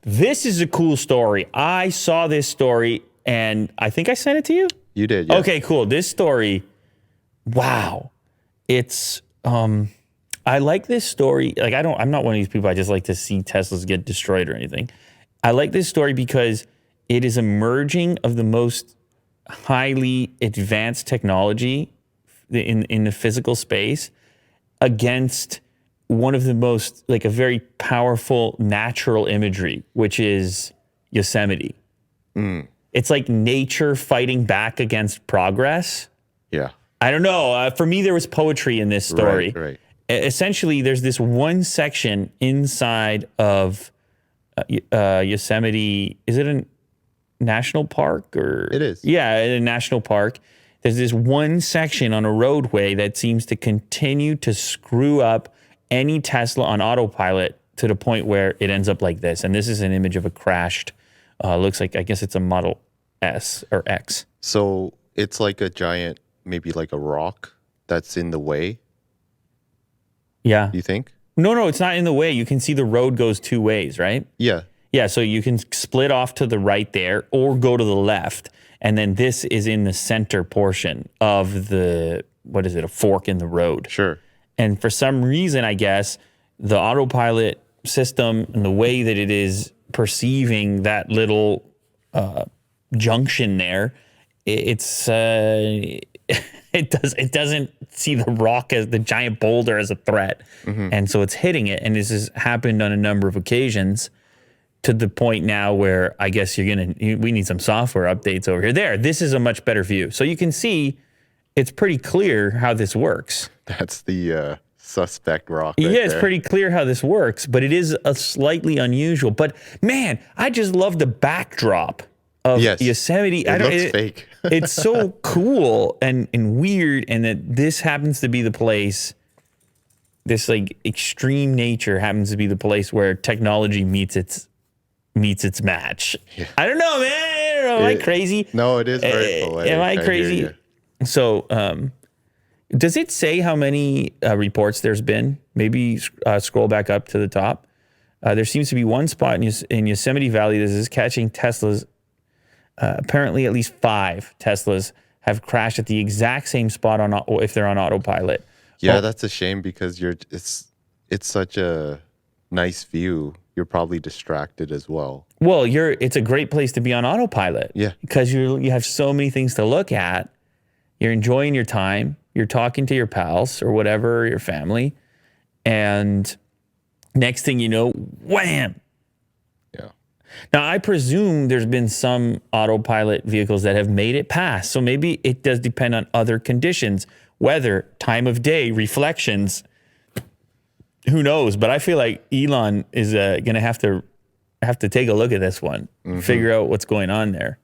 This is a cool story. I saw this story and I think I sent it to you. You did, yeah. Okay, cool. This story, wow. It's I like this story. Like I'm not one of these people I just like to see Teslas get destroyed or anything. I like this story because it is a merging of the most highly advanced technology in the physical space against one of the most, like a very powerful natural imagery, which is Yosemite. It's like nature fighting back against progress. Yeah. I don't know. For me, there was poetry in this story. Right. Essentially, there's this one section inside of Yosemite. Is it a national park or? It is. Yeah, a national park. There's this one section on a roadway that seems to continue to screw up any Tesla on autopilot to the point where it ends up like this. And this is an image of a crashed, looks like, I guess it's a Model S or X. So it's like a giant, maybe like a rock that's in the way, Yeah. you think? No, it's not in the way. You can see the road goes two ways, right? Yeah. Yeah, so you can split off to the right there or go to the left. And then this is in the center portion of the, what is it, a fork in the road. Sure. And for some reason, I guess, the autopilot system and the way that it is perceiving that little junction there, it's it doesn't see the rock as the giant boulder as a threat. And so it's hitting it. And this has happened on a number of occasions to the point now where I guess we need some software updates over here. There, this is a much better view. So you can see it's pretty clear how this works. That's the suspect rock. Yeah, it's pretty clear how this works, but it is a slightly unusual. But man, I just love the backdrop of Yosemite. It looks fake. It's so cool and weird, and that this happens to be the place. This like extreme nature happens to be the place where technology meets its match. Yeah. I don't know, man. I don't know. Am I crazy? No, it is very poetic. Am I crazy? So, does it say how many reports there's been? Maybe scroll back up to the top. There seems to be one spot in Yosemite Valley that is catching Teslas. Apparently, at least 5 Teslas have crashed at the exact same spot if they're on autopilot. Yeah, that's a shame because it's such a nice view. You're probably distracted as well. Well, it's a great place to be on autopilot. Yeah, because you have so many things to look at. You're enjoying your time. You're talking to your pals or whatever, your family, and next thing you know, wham. Yeah. Now, I presume there's been some autopilot vehicles that have made it past. So maybe it does depend on other conditions, weather, time of day, reflections. Who knows? But I feel like Elon is going to have to take a look at this one, figure out what's going on there.